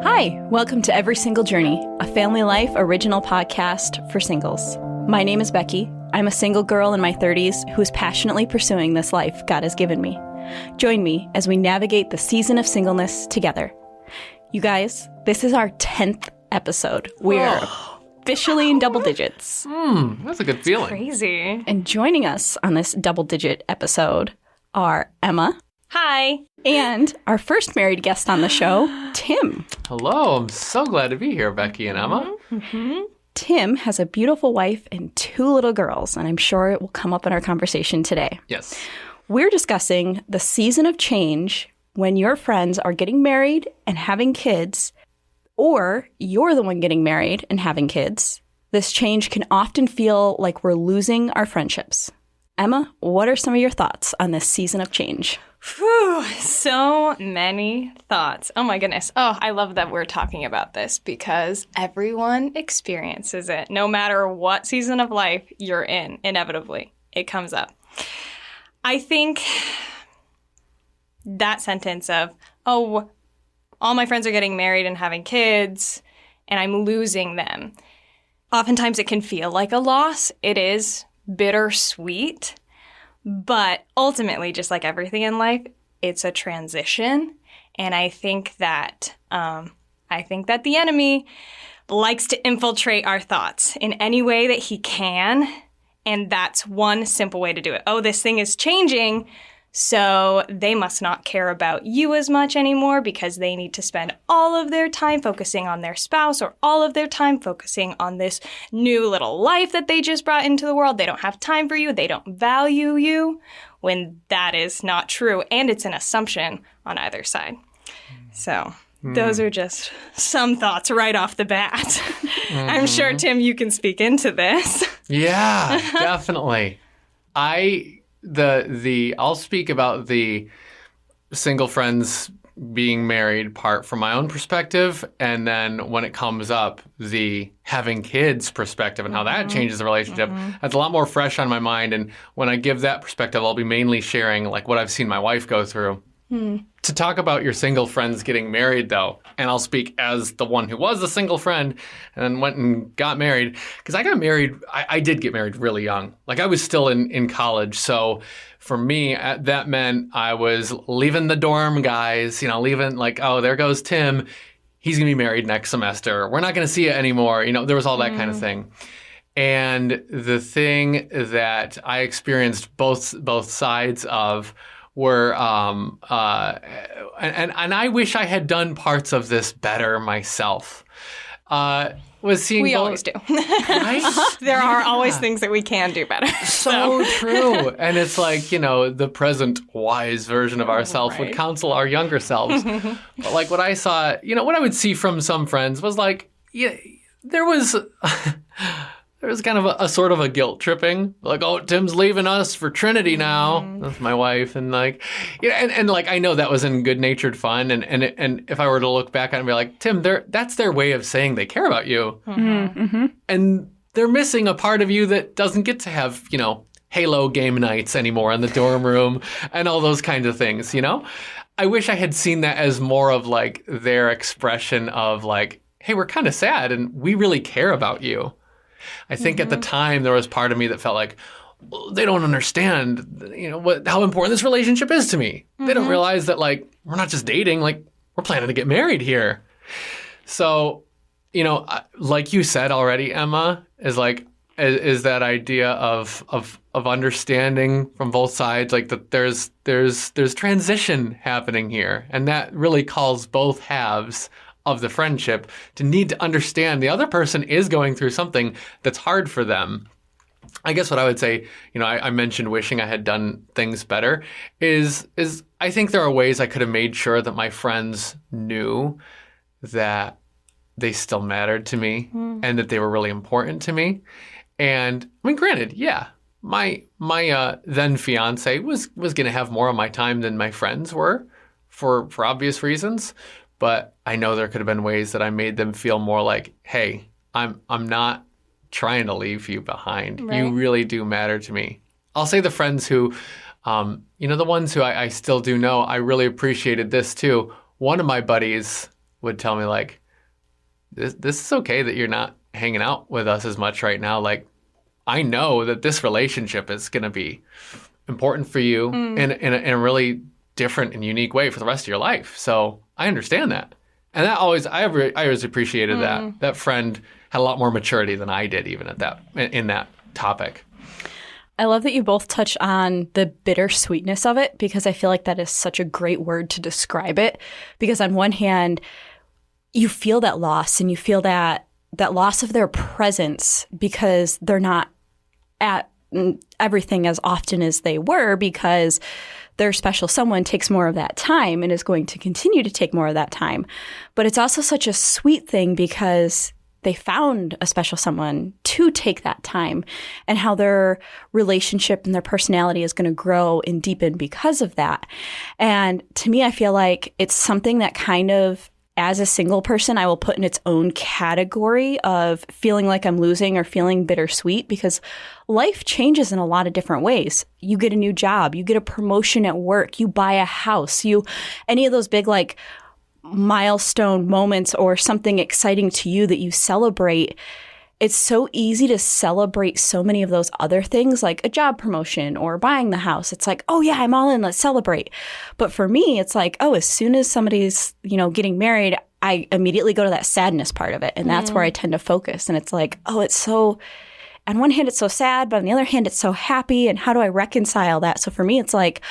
Hi, welcome to Every Single Journey, a family life original podcast for singles. My name is Becki. I'm a single girl in my 30s who is passionately pursuing this life God has given me. Join me as we navigate the season of singleness together. You guys, this is our 10th episode. We're officially in double digits. That's a good feeling. Crazy. And joining us on this double-digit episode are Emma. Hi. And our first married guest on the show, Tim. Hello, I'm so glad to be here, Becki and Emma. Mm-hmm. Tim has a beautiful wife and 2 little girls, and I'm sure it will come up in our conversation today. Yes. We're discussing the season of change when your friends are getting married and having kids, or you're the one getting married and having kids. This change can often feel like we're losing our friendships. Emma, what are some of your thoughts on this season of change? Whew, so many thoughts. Oh my goodness. Oh, I love that we're talking about this because everyone experiences it. No matter what season of life you're in, inevitably, it comes up. I think that sentence of, oh, all my friends are getting married and having kids, and I'm losing them. Oftentimes it can feel like a loss. It is bittersweet. But ultimately, just like everything in life, it's a transition. And I think that the enemy likes to infiltrate our thoughts in any way that he can. And that's one simple way to do it. Oh, this thing is changing, so they must not care about you as much anymore because they need to spend all of their time focusing on their spouse or all of their time focusing on this new little life that they just brought into the world. They don't have time for you. They don't value you, when that is not true. And it's an assumption on either side. So those are just some thoughts right off the bat. I'm sure, Tim, you can speak into this. Yeah, definitely. I'll speak about the single friends being married part from my own perspective, and then when it comes up, the having kids perspective and how that changes the relationship. That's a lot more fresh on my mind, and when I give that perspective, I'll be mainly sharing like what I've seen my wife go through. To talk about your single friends getting married, though, and I'll speak as the one who was a single friend and then went and got married, because I got married, I did get married really young. Like I was still in college, so for me, that meant I was leaving the dorm, guys, leaving like, oh, there goes Tim. He's going to be married next semester. We're not going to see it anymore. There was all that kind of thing. And the thing that I experienced both sides of were, and I wish I had done parts of this better myself, was seeing We both, always do. right? There are always things that we can do better. So true. And it's like, the present wise version of ourselves would Right. counsel our younger selves. But like what I saw, what I would see from some friends was like, there was kind of a sort of a guilt tripping. Like, oh, Tim's leaving us for Trinity now. That's my wife. And like, and like, I know that was in good natured fun. And if I were to look back on it and be like, Tim, that's their way of saying they care about you. And they're missing a part of you that doesn't get to have, Halo game nights anymore in the dorm room and all those kinds of things, I wish I had seen that as more of like their expression of like, hey, we're kind of sad and we really care about you. I think at the time there was part of me that felt like, well, they don't understand, how important this relationship is to me. They don't realize that like, we're not just dating, like we're planning to get married here. So, like you said already, Emma, is that idea of understanding from both sides, like that there's transition happening here. And that really calls both halves of the friendship to need to understand the other person is going through something that's hard for them. I guess what I would say, I mentioned wishing I had done things better, is I think there are ways I could have made sure that my friends knew that they still mattered to me and that they were really important to me. And I mean, granted, yeah, my then fiance was going to have more of my time than my friends were for obvious reasons. But I know there could have been ways that I made them feel more like, hey, I'm not trying to leave you behind. Right. You really do matter to me. I'll say the friends who, the ones who I still do know, I really appreciated this too. One of my buddies would tell me like, this is okay that you're not hanging out with us as much right now. Like, I know that this relationship is going to be important for you in a really different and unique way for the rest of your life. So I understand that. And that always, I always appreciated that. That friend had a lot more maturity than I did even in that topic. I love that you both touch on the bittersweetness of it, because I feel like that is such a great word to describe it. Because on one hand, you feel that loss, and you feel that loss of their presence because they're not at everything as often as they were, because their special someone takes more of that time and is going to continue to take more of that time. But it's also such a sweet thing because they found a special someone to take that time, and how their relationship and their personality is going to grow and deepen because of that. And to me, I feel like it's something that kind of, as a single person, I will put in its own category of feeling like I'm losing or feeling bittersweet, because life changes in a lot of different ways. You get a new job, you get a promotion at work, you buy a house, any of those big like milestone moments or something exciting to you that you celebrate. It's so easy to celebrate so many of those other things, like a job promotion or buying the house. It's like, oh yeah, I'm all in, let's celebrate. But for me, it's like, oh, as soon as somebody's, getting married, I immediately go to that sadness part of it. And that's where I tend to focus. And it's like, oh, it's so, on one hand, it's so sad, but on the other hand, it's so happy. And how do I reconcile that? So for me, it's like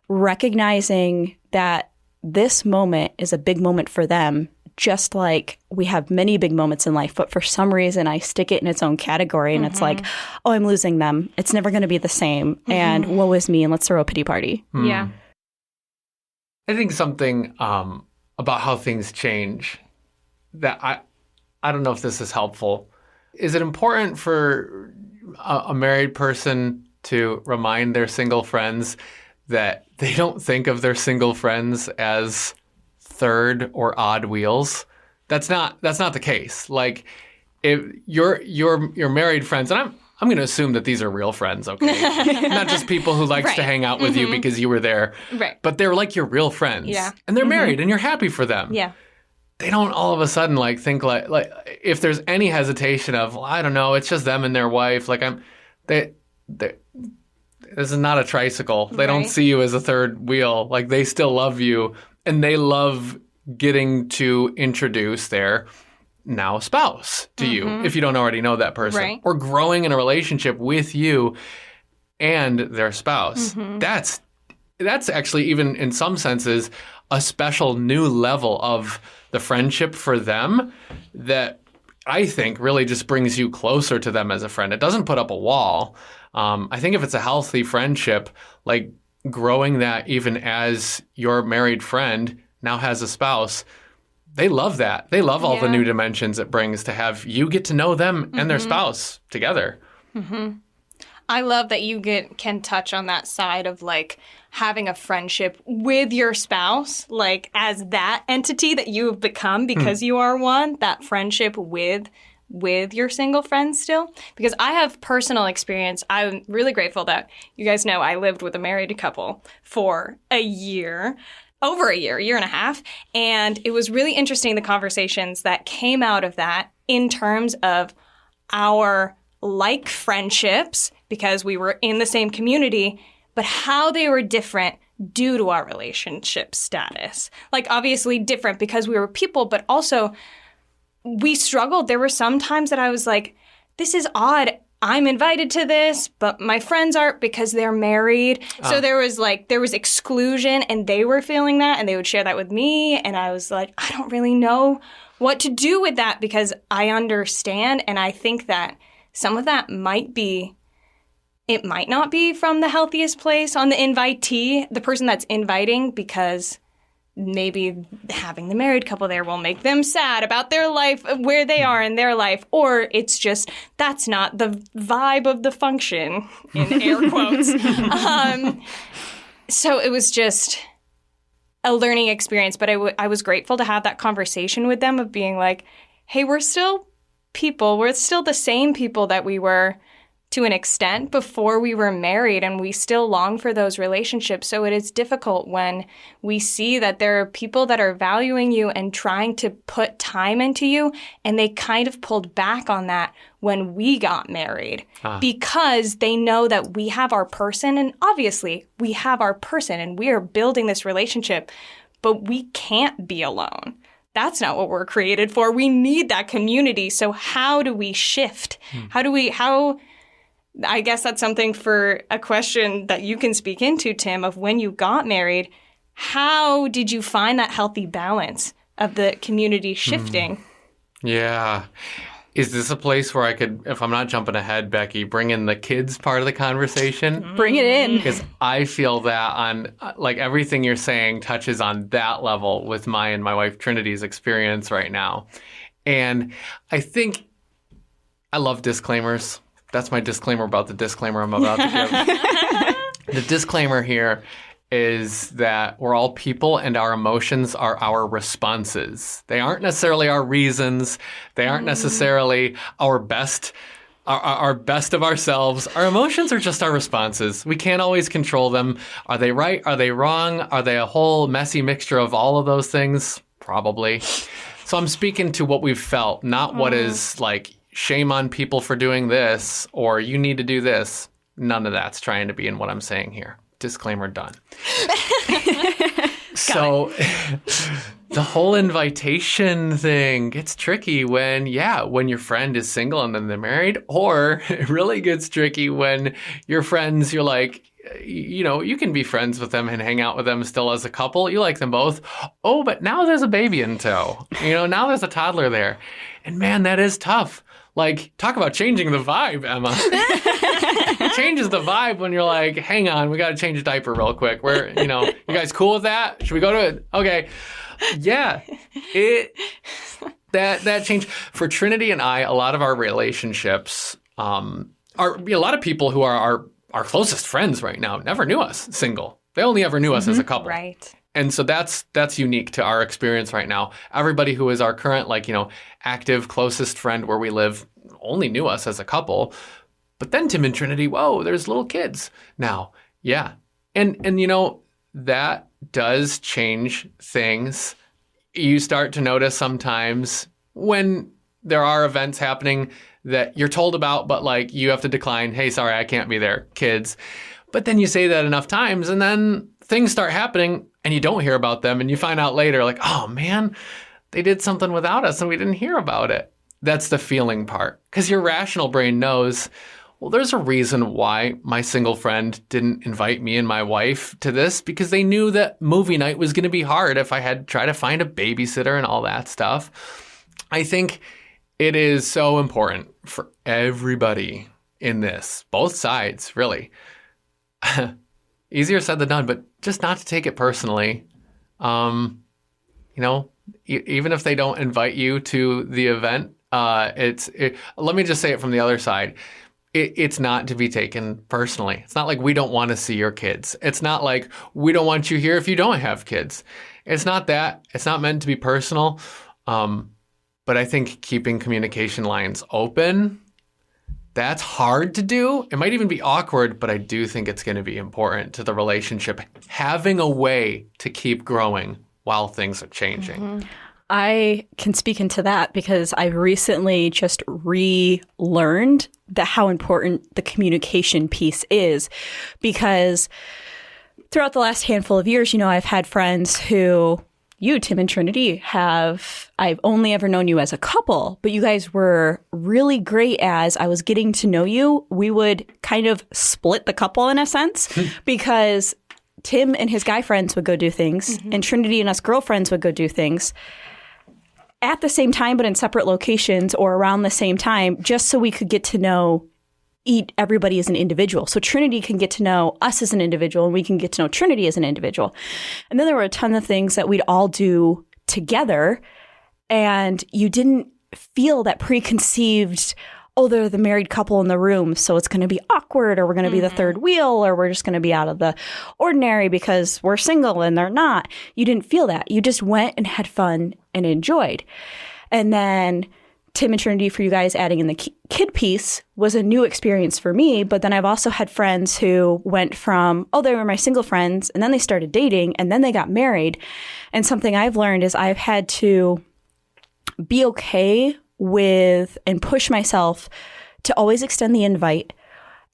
recognizing that this moment is a big moment for them, just like we have many big moments in life, but for some reason I stick it in its own category, and it's like, oh, I'm losing them. It's never going to be the same, and woe is me, and let's throw a pity party. Yeah. I think something about how things change that I don't know if this is helpful. Is it important for a married person to remind their single friends that they don't think of their single friends as third or odd wheels? That's not the case. Like, if your married friends, and I'm going to assume that these are real friends, okay? Not just people who likes to hang out with you because you were there. Right. But they're like your real friends. Yeah. And they're married and you're happy for them. Yeah. They don't all of a sudden like think like if there's any hesitation of, well, I don't know, it's just them and their wife. Like this is not a tricycle. They don't see you as a third wheel. Like, they still love you, and they love getting to introduce their now spouse to you if you don't already know that person, or growing in a relationship with you and their spouse. That's actually, even in some senses, a special new level of the friendship for them that I think really just brings you closer to them as a friend. It doesn't put up a wall. I think if it's a healthy friendship, like growing that even as your married friend now has a spouse, they love that. They love all the new dimensions it brings to have you get to know them and their spouse together. I love that you can touch on that side of like having a friendship with your spouse, like as that entity that you have become because you are one, that friendship with your single friends still. Because I have personal experience. I'm really grateful that you guys know I lived with a married couple for a year and a half. And it was really interesting, the conversations that came out of that in terms of our like friendships, because we were in the same community, but how they were different due to our relationship status. Like, obviously different because we were people, but also we struggled. There were some times that I was like, this is odd. I'm invited to this, but my friends aren't because they're married. So there was exclusion, and they were feeling that, and they would share that with me. And I was like, I don't really know what to do with that, because I understand. And I think that some of that might not be from the healthiest place on the invitee, the person that's inviting, because maybe having the married couple there will make them sad about their life, where they are in their life, or it's just that's not the vibe of the function, in air quotes. So it was just a learning experience, but I was grateful to have that conversation with them of being like, hey, we're still people. We're still the same people that we were to an extent before we were married, and we still long for those relationships. So it is difficult when we see that there are people that are valuing you and trying to put time into you, and they kind of pulled back on that when we got married because they know that we have our person, and obviously we have our person and we are building this relationship, but we can't be alone. That's not what we're created for. We need that community. So how do we shift? I guess that's something for a question that you can speak into, Tim, of when you got married. How did you find that healthy balance of the community shifting? Yeah. Is this a place where I could, if I'm not jumping ahead, Becki, bring in the kids part of the conversation? Bring it in. Because I feel that on, like, everything you're saying touches on that level with my and my wife Trinity's experience right now. And I think I love disclaimers. That's my disclaimer about the disclaimer I'm about to give. The disclaimer here is that we're all people and our emotions are our responses. They aren't necessarily our reasons. They aren't necessarily our best of ourselves. Our emotions are just our responses. We can't always control them. Are they right? Are they wrong? Are they a whole messy mixture of all of those things? Probably. So I'm speaking to what we've felt, not what is like, shame on people for doing this, or you need to do this. None of that's trying to be in what I'm saying here. Disclaimer done. So the whole invitation thing gets tricky when your friend is single and then they're married, or it really gets tricky when your friends, you're like, you can be friends with them and hang out with them still as a couple. You like them both. Oh, but now there's a baby in tow. Now there's a toddler there. And man, that is tough. Like, talk about changing the vibe, Emma. It changes the vibe when you're like, hang on, we got to change a diaper real quick. You guys cool with that? Should we go to it? Okay. Yeah. That changed. For Trinity and I, a lot of our relationships are a lot of people who are our closest friends right now never knew us single. They only ever knew us as a couple. Right. And so that's unique to our experience right now. Everybody who is our current, active, closest friend where we live only knew us as a couple. But then Tim and Trinity, whoa, there's little kids now. Yeah. And that does change things. You start to notice sometimes when there are events happening that you're told about, but you have to decline. Hey, sorry, I can't be there, kids. But then you say that enough times and then things start happening and you don't hear about them and you find out later oh man, they did something without us and we didn't hear about it. That's the feeling part. Because your rational brain knows, well, there's a reason why my single friend didn't invite me and my wife to this, because they knew that movie night was going to be hard if I had to try to find a babysitter and all that stuff. I think it is so important for everybody in this, both sides, really. Easier said than done, but just not to take it personally. Even if they don't invite you to the event, let me just say it from the other side. It's not to be taken personally. It's not like we don't want to see your kids. It's not like we don't want you here if you don't have kids. It's not that. It's not meant to be personal. But I think keeping communication lines open, that's hard to do. It might even be awkward, but I do think it's going to be important to the relationship, having a way to keep growing while things are changing. Mm-hmm. I can speak into that because I recently just relearned how important the communication piece is, because throughout the last handful of years, I've had friends who, you, Tim and Trinity, I've only ever known you as a couple, but you guys were really great as I was getting to know you. We would kind of split the couple in a sense because Tim and his guy friends would go do things and Trinity and us girlfriends would go do things at the same time, but in separate locations or around the same time, just so we could get to know everybody as an individual. So Trinity can get to know us as an individual and we can get to know Trinity as an individual. And then there were a ton of things that we'd all do together, and you didn't feel that preconceived, they're the married couple in the room, so it's going to be awkward, or we're going to be the third wheel, or we're just going to be out of the ordinary because we're single and they're not. You didn't feel that. You just went and had fun and enjoyed. And then Tim and Trinity, for you guys adding in the kid piece was a new experience for me. But then I've also had friends who went from, they were my single friends, and then they started dating, and then they got married. And something I've learned is I've had to be okay with and push myself to always extend the invite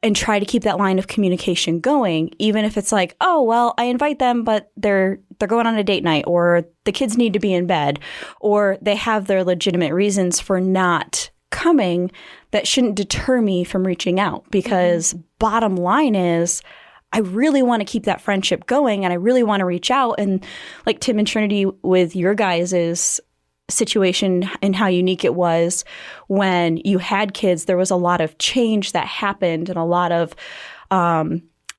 and try to keep that line of communication going, even if it's like, I invite them, but they're going on a date night, or the kids need to be in bed, or they have their legitimate reasons for not coming that shouldn't deter me from reaching out. Because bottom line is, I really want to keep that friendship going, and I really want to reach out. And like Tim and Trinity, with your guys' situation and how unique it was when you had kids, there was a lot of change that happened and a lot of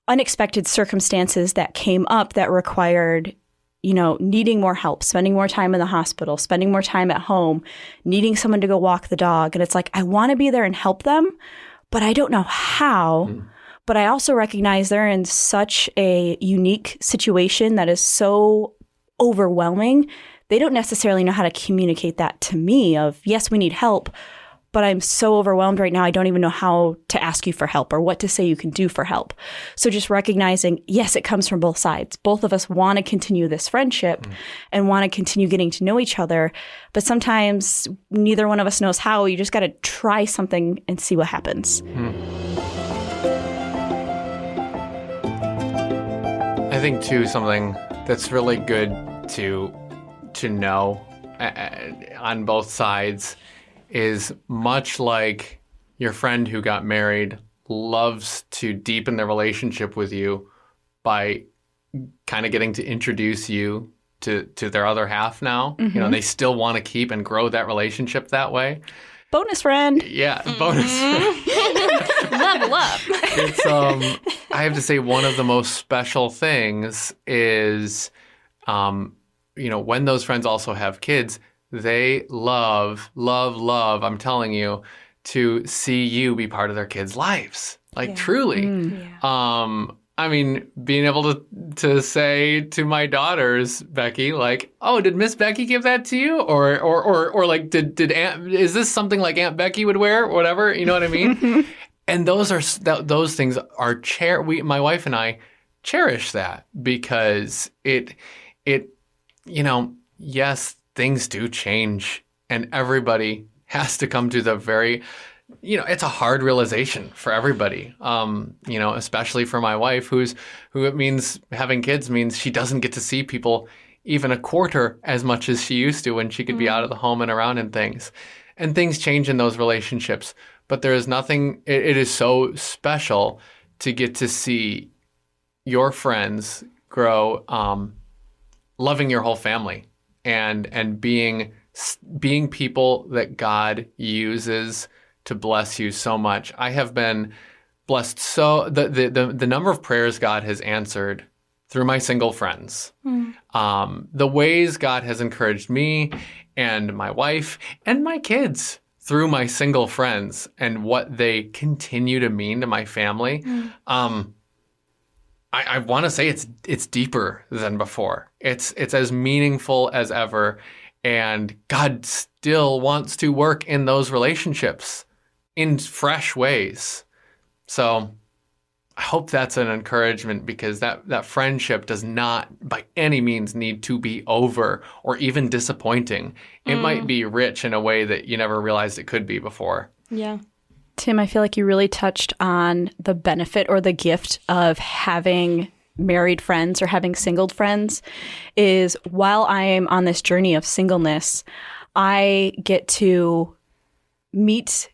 unexpected circumstances that came up that required, needing more help, spending more time in the hospital, spending more time at home, needing someone to go walk the dog. And it's like, I want to be there and help them, but I don't know how. But I also recognize they're in such a unique situation that is so overwhelming. They don't necessarily know how to communicate that to me of, yes, we need help, but I'm so overwhelmed right now, I don't even know how to ask you for help or what to say you can do for help. So just recognizing, yes, it comes from both sides. Both of us want to continue this friendship and want to continue getting to know each other, but sometimes neither one of us knows how. You just got to try something and see what happens. I think, too, something that's really good to know on both sides is, much like your friend who got married loves to deepen their relationship with you by kind of getting to introduce you to their other half now. They still want to keep and grow that relationship that way. Bonus friend. Yeah, bonus friend. Level up. It's I have to say, one of the most special things is when those friends also have kids, they love, I'm telling you, to see you be part of their kids' lives. Truly. Yeah. Being able to say to my daughters, Becki, did Miss Becki give that to you? Or did Aunt, is this something like Aunt Becki would wear? Or whatever, you know what I mean? And those things are my wife and I cherish that, because it yes, things do change, and everybody has to come to the very, it's a hard realization for everybody. Especially for my wife, who it means having kids means she doesn't get to see people even a quarter as much as she used to when she could be out of the home and around and things. And things change in those relationships, but there is nothing, it is so special to get to see your friends grow, loving your whole family and being people that God uses to bless you so much. I have been blessed so the number of prayers God has answered through my single friends, the ways God has encouraged me and my wife and my kids through my single friends, and what they continue to mean to my family. I want to say it's deeper than before. It's as meaningful as ever, and God still wants to work in those relationships in fresh ways. So I hope that's an encouragement, because that friendship does not by any means need to be over or even disappointing. It might be rich in a way that you never realized it could be before. Yeah. Tim, I feel like you really touched on the benefit or the gift of having married friends or having single friends. Is while I am on this journey of singleness, I get to meet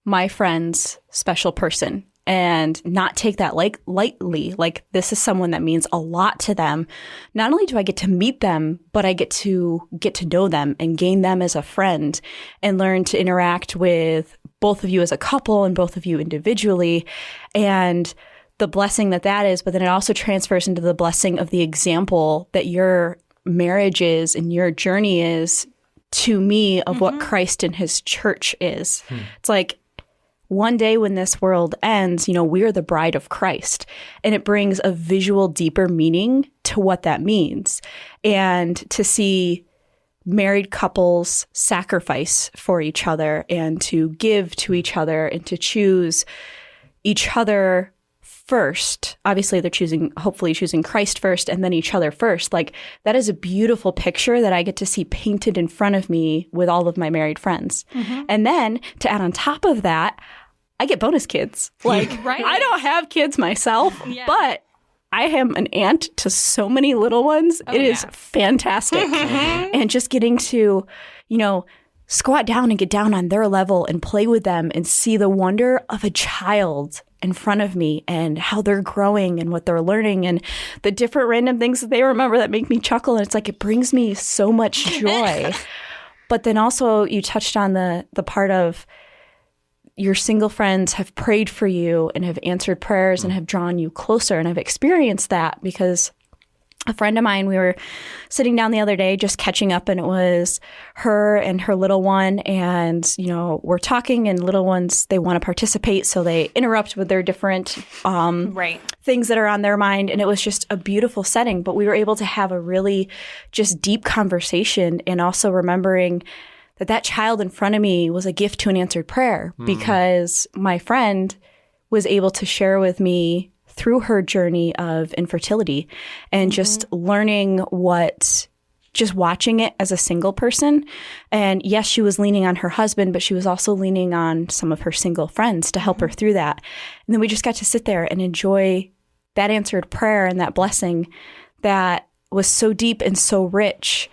my friend's special person and not take that lightly. Like, this is someone that means a lot to them. Not only do I get to meet them, but I get to know them and gain them as a friend and learn to interact with both of you as a couple and both of you individually, and the blessing that is. But then it also transfers into the blessing of the example that your marriage is and your journey is to me of what Christ and his church is. It's like, one day when this world ends, we're the bride of Christ, and it brings a visual, deeper meaning to what that means. And to see married couples sacrifice for each other and to give to each other and to choose each other first. Obviously, they're hopefully choosing Christ first and then each other first. Like, that is a beautiful picture that I get to see painted in front of me with all of my married friends. Mm-hmm. And then to add on top of that, I get bonus kids. Like, right. I don't have kids myself, but I am an aunt to so many little ones. It is fantastic. And just getting to, squat down and get down on their level and play with them and see the wonder of a child in front of me and how they're growing and what they're learning and the different random things that they remember that make me chuckle. And it's like, it brings me so much joy. But then also you touched on the part of your single friends have prayed for you and have answered prayers and have drawn you closer. And I've experienced that because a friend of mine, we were sitting down the other day just catching up, and it was her and her little one. And, we're talking, and little ones, they want to participate. So they interrupt with their different things that are on their mind. And it was just a beautiful setting. But we were able to have a really just deep conversation, and also remembering that child in front of me was a gift to an answered prayer, because my friend was able to share with me through her journey of infertility and just learning just watching it as a single person. And yes, she was leaning on her husband, but she was also leaning on some of her single friends to help her through that. And then we just got to sit there and enjoy that answered prayer and that blessing that was so deep and so rich,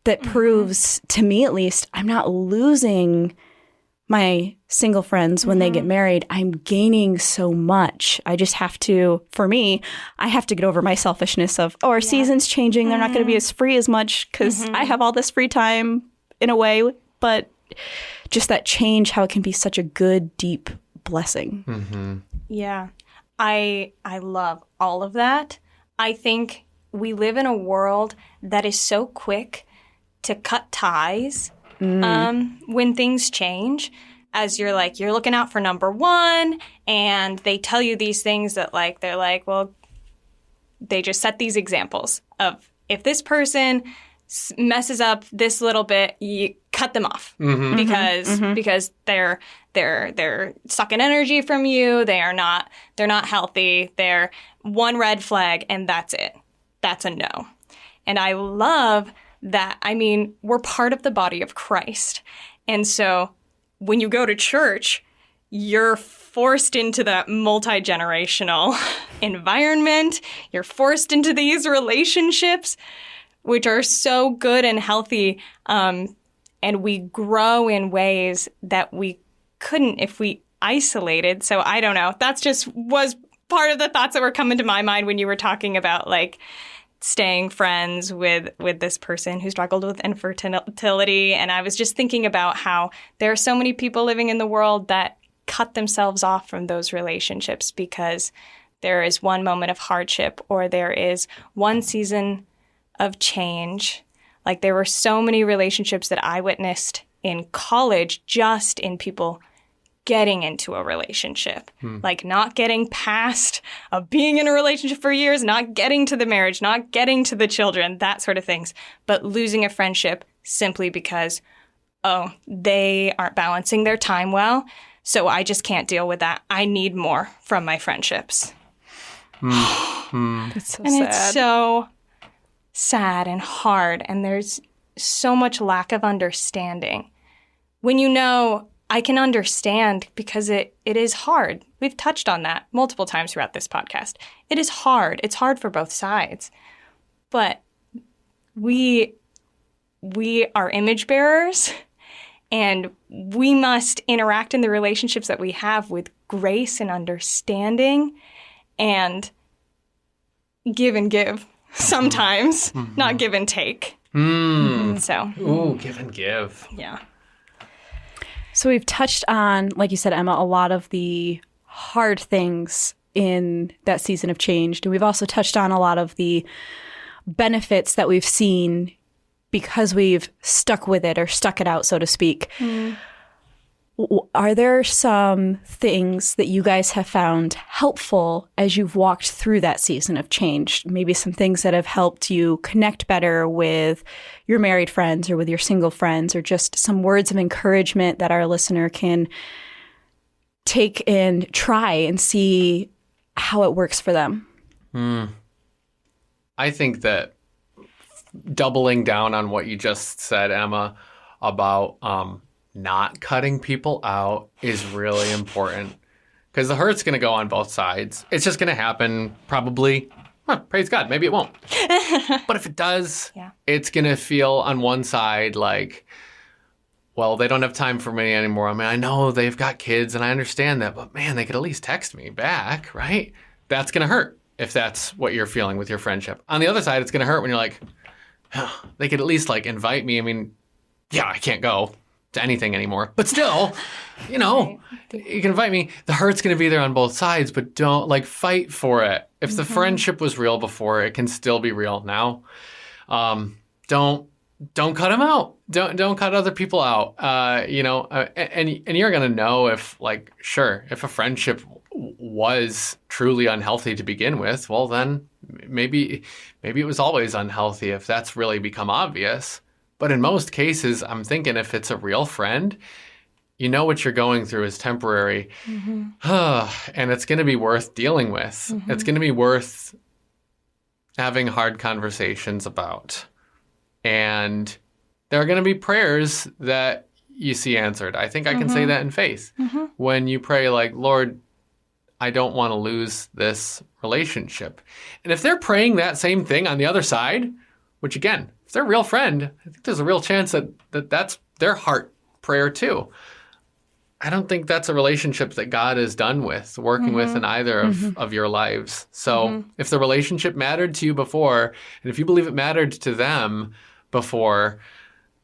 that proves, to me at least, I'm not losing my single friends when they get married. I'm gaining so much. I just have to, for me, I have to get over my selfishness of, our season's changing. They're not going to be as free as much because I have all this free time in a way. But just that change, how it can be such a good, deep blessing. Mm-hmm. Yeah. I love all of that. I think we live in a world that is so quick to cut ties when things change, as you're looking out for number one, and they tell you these things that they're like, well, they just set these examples of, if this person messes up this little bit, you cut them off because they're sucking energy from you. They're not healthy. They're one red flag, and that's it. That's a no. And I love that. I mean, we're part of the body of Christ. And so when you go to church, you're forced into that multi-generational environment. You're forced into these relationships, which are so good and healthy. And we grow in ways that we couldn't if we isolated. So I don't know. That's just was part of the thoughts that were coming to my mind when you were talking about staying friends with this person who struggled with infertility. And I was just thinking about how there are so many people living in the world that cut themselves off from those relationships because there is one moment of hardship or there is one season of change. There were so many relationships that I witnessed in college just in people getting into a relationship, not getting past being in a relationship for years, not getting to the marriage, not getting to the children, that sort of things, but losing a friendship simply because, they aren't balancing their time well, so I just can't deal with that. I need more from my friendships. It's so sad. It's so sad and hard, and there's so much lack of understanding. When I can understand because it is hard. We've touched on that multiple times throughout this podcast. It is hard. It's hard for both sides. But we are image bearers, and we must interact in the relationships that we have with grace and understanding and give sometimes, not give and take. So. Ooh, give and give. Yeah. So we've touched on, like you said, Emma, a lot of the hard things in that season of change. And we've also touched on a lot of the benefits that we've seen because we've stuck with it or stuck it out, so to speak. Are there some things that you guys have found helpful as you've walked through that season of change? Maybe some things that have helped you connect better with your married friends or with your single friends, or just some words of encouragement that our listener can take and try and see how it works for them? I think that doubling down on what you just said, Emma, about not cutting people out is really important, because the hurt's going to go on both sides. It's just going to happen probably. Praise God, maybe it won't. But if it does, it's going to feel on one side like, well, they don't have time for me anymore. I mean, I know they've got kids and I understand that, but man, they could at least text me back, right? That's going to hurt if that's what you're feeling with your friendship. On the other side, it's going to hurt when you're like, oh, they could at least like invite me. I mean, yeah, I can't go to anything anymore, but still, you know, you can invite me. The hurt's going to be there on both sides, but don't like fight for it. If the friendship was real before, it can still be real now. Don't cut them out. Don't cut other people out. And you're going to know if like, sure, if a friendship was truly unhealthy to begin with, well, then maybe it was always unhealthy if that's really become obvious. But in most cases, I'm thinking if it's a real friend, you know what you're going through is temporary. And it's going to be worth dealing with. It's going to be worth having hard conversations about. And there are going to be prayers that you see answered. I think I can say that in faith. When you pray like, Lord, I don't want to lose this relationship. And if they're praying that same thing on the other side, which again, if they're a real friend, I think there's a real chance that that's their heart prayer too. I don't think that's a relationship that God is done with, working with in either of your lives. So if the relationship mattered to you before, and if you believe it mattered to them before,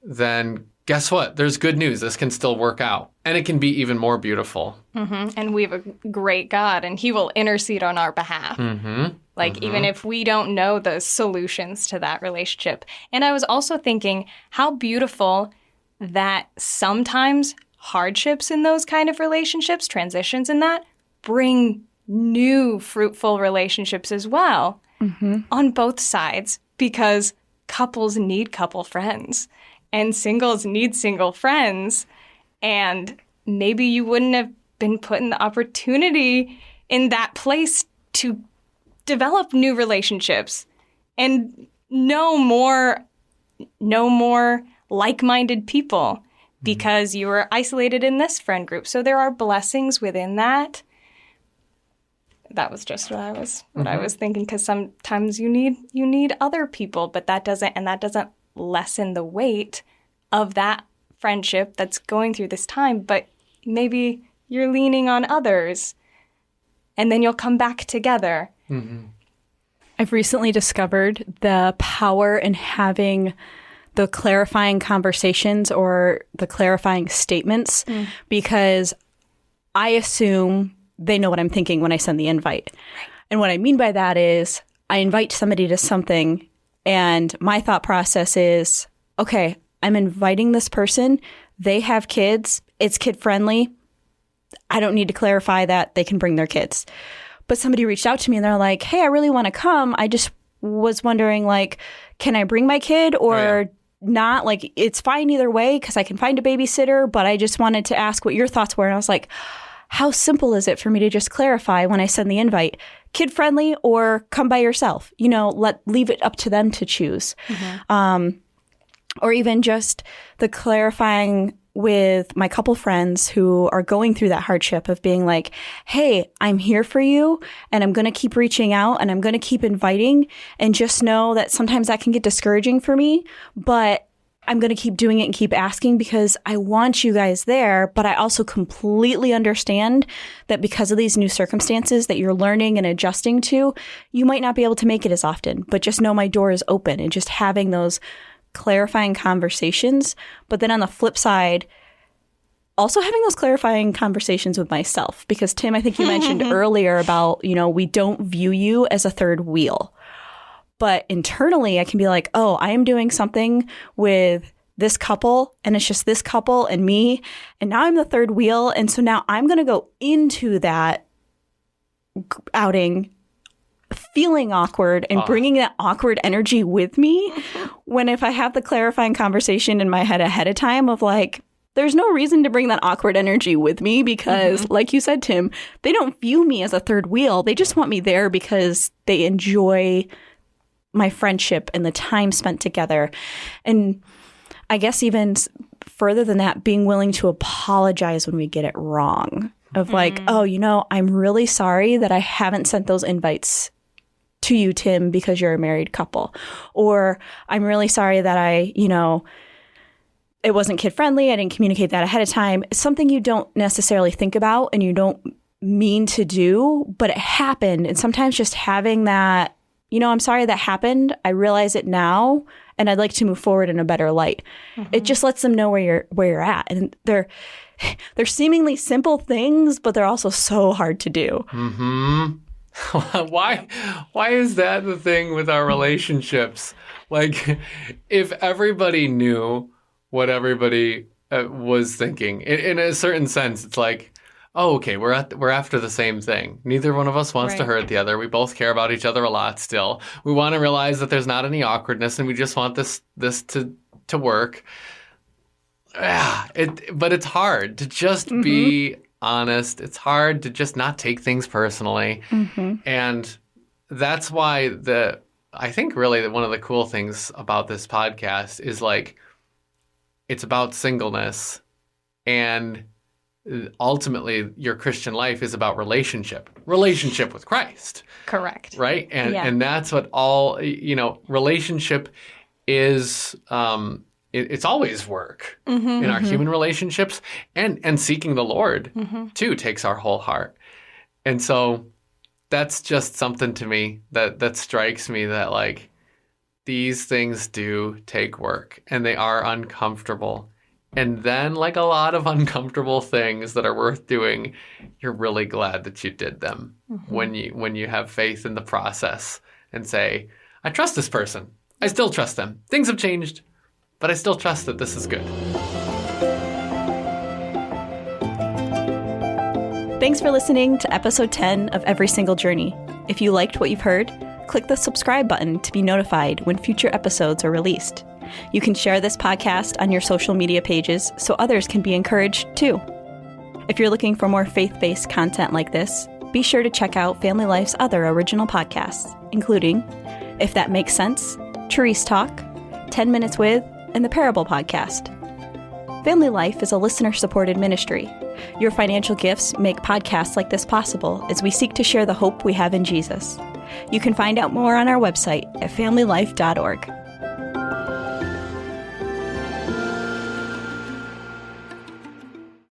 then guess what? There's good news. This can still work out. And it can be even more beautiful. And we have a great God, and he will intercede on our behalf. Even if we don't know the solutions to that relationship. And I was also thinking how beautiful that sometimes hardships in those kind of relationships, transitions in that, bring new fruitful relationships as well on both sides, because couples need couple friends and singles need single friends. And maybe you wouldn't have been put in the opportunity in that place to develop new relationships and know more like-minded people because you were isolated in this friend group. So there are blessings within that. That was just what I was thinking, because sometimes you need other people, but that doesn't lessen the weight of that friendship that's going through this time. But maybe you're leaning on others, and then you'll come back together. I've recently discovered the power in having the clarifying conversations or the clarifying statements, because I assume they know what I'm thinking when I send the invite. And what I mean by that is I invite somebody to something and my thought process is, okay, I'm inviting this person. They have kids. It's kid friendly. I don't need to clarify that they can bring their kids. But somebody reached out to me and they're like, hey, I really want to come. I just was wondering, like, can I bring my kid or not? Like, it's fine either way because I can find a babysitter, but I just wanted to ask what your thoughts were. And I was like, how simple is it for me to just clarify when I send the invite, kid friendly or come by yourself? You know, leave it up to them to choose. Or even just the clarifying with my couple friends who are going through that hardship of being like, hey, I'm here for you and I'm going to keep reaching out and I'm going to keep inviting, and just know that sometimes that can get discouraging for me, but I'm going to keep doing it and keep asking because I want you guys there. But I also completely understand that because of these new circumstances that you're learning and adjusting to, you might not be able to make it as often, but just know my door is open, and just having those clarifying conversations. But then on the flip side, also having those clarifying conversations with myself, because Tim, I think you mentioned earlier about, you know, we don't view you as a third wheel. But internally, I can be like, oh, I am doing something with this couple, and it's just this couple and me, and now I'm the third wheel, and so now I'm going to go into that outing feeling awkward and bringing that awkward energy with me, when if I have the clarifying conversation in my head ahead of time of like, there's no reason to bring that awkward energy with me because, like you said, Tim, they don't view me as a third wheel. They just want me there because they enjoy my friendship and the time spent together. And I guess even further than that, being willing to apologize when we get it wrong. Of like, oh, you know, I'm really sorry that I haven't sent those invites to you, Tim, because you're a married couple. Or I'm really sorry that it wasn't kid friendly. I didn't communicate that ahead of time. It's something you don't necessarily think about and you don't mean to do, but it happened. And sometimes just having that, I'm sorry that happened. I realize it now and I'd like to move forward in a better light. It just lets them know where you're at. And they're seemingly simple things, but they're also so hard to do. Why is that the thing with our relationships? Like, if everybody knew what everybody was thinking, in a certain sense, it's like, oh, okay, we're after the same thing. Neither one of us wants to hurt the other. We both care about each other a lot still. We want to realize that there's not any awkwardness, and we just want this to work. But it's hard to just be honest. It's hard to just not take things personally. And that's why I think really one of the cool things about this podcast is like, it's about singleness, and ultimately your Christian life is about relationship with Christ. Correct. Right? And that's what all, relationship is. It's always work in our human relationships, and seeking the Lord too takes our whole heart. And so that's just something to me that strikes me, that like these things do take work and they are uncomfortable. And then, like a lot of uncomfortable things that are worth doing, you're really glad that you did them when you have faith in the process and say, I trust this person. I still trust them. Things have changed, but I still trust that this is good. Thanks for listening to episode 10 of Every Single Journey. If you liked what you've heard, click the subscribe button to be notified when future episodes are released. You can share this podcast on your social media pages so others can be encouraged too. If you're looking for more faith-based content like this, be sure to check out Family Life's other original podcasts, including If That Makes Sense, Therese Talk, 10 Minutes With, and the Parable Podcast. Family Life is a listener-supported ministry. Your financial gifts make podcasts like this possible as we seek to share the hope we have in Jesus. You can find out more on our website at familylife.org.